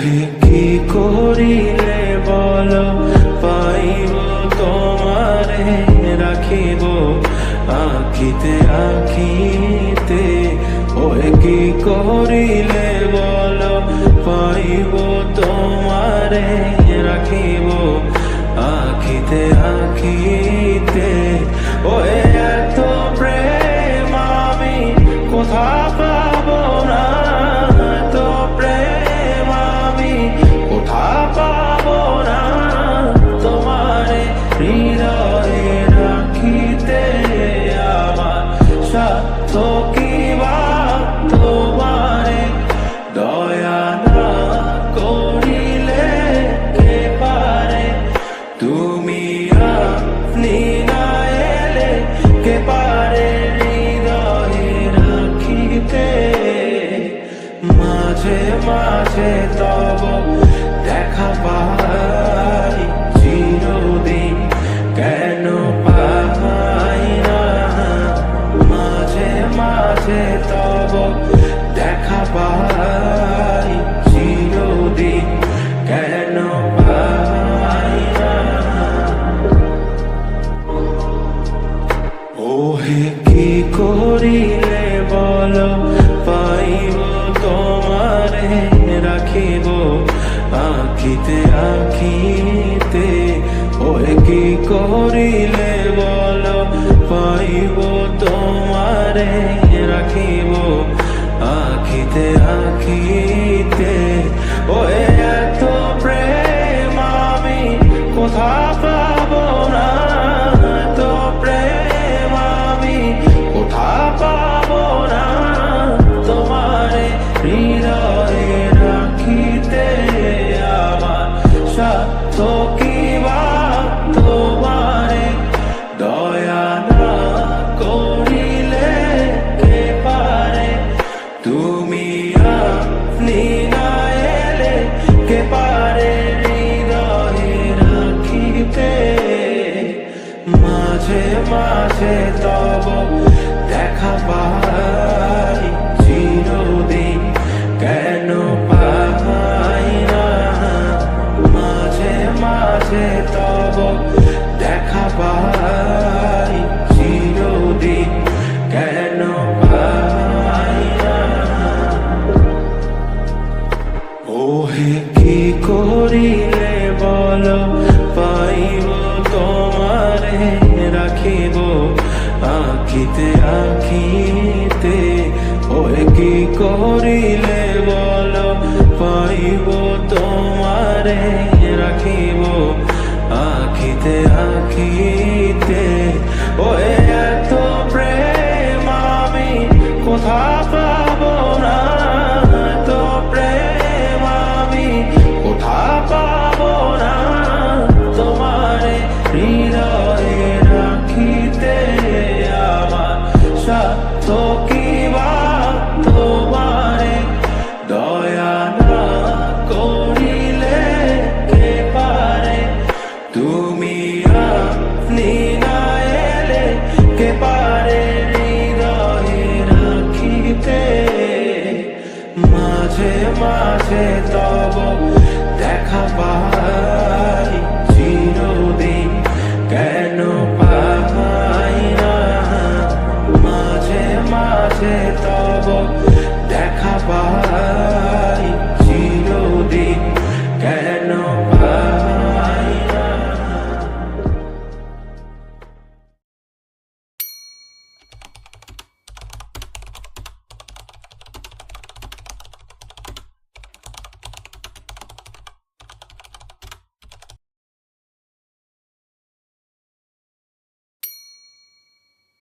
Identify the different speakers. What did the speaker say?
Speaker 1: ওহে কি করিলে বলো পাইব তোমারে রাখিব আখিতে আখিতে। ওহে কি করিলে বলো পাইব তোমারে রাখিব আখিতে আখিতে। ওহে এত প্রেম আমি কোথা পাবো না, এত প্রেম আমি কোথা পাবো না। তোমারে হৃদয়ে রাখিতে আমার সাধ্য কি বা তোমারে দয়া না করিলে কে পারে। তুমি আপনি না এলে কে পারে হৃদয়ে রাখিতে। মাঝে মাঝে তব দেখা পাই চিরদিন কেন পাই না। মাঝে মাঝে তব দেখা পাই চিরদিন কেন পাই না। ওহে কি করিলে বলো পাইব তোমারে রাখিব আখিতে আখিতে। ওহে কি করিলে বলো পাইব তোমারে রাখিব আখিতে আখিতে। ওহে এত প্রেম আমি কোথা পাবো না, এত প্রেম আমি কোথা পাবো না। তোমারে হৃদয়ে রাখিতে আমার সাধ্য কি বা তোমারে দয়া না করিলে কে পারে। তুমি আপনি না এলে কে পারে হৃদয়ে রাখিতে। মাঝে মাঝে তব দেখা পাই চিরদিন কেন পাই না। মাঝে মাঝে তব দেখা পাই চিরদিন কেন পাই না। ওহে কি করিলে বলো পাইব তোমারে রাখিব আখিতে আখিতে। ওহে কি করিলে বলো পাইব তোমারে রাখিব আখিতে আখিতে। ওহে এত প্রেম আমি কোথা পাবো না, এত প্রেম আমি কোথা পাবো না। তোমারে হৃদয়ে রাখিতে আমার সাধ্য কি বা তোমারে দয়া না করিলে কে পারে। তুমি আপনি না এলে কে পারে হৃদয়ে রাখিতে। মাঝে মাঝে তব দেখা পাই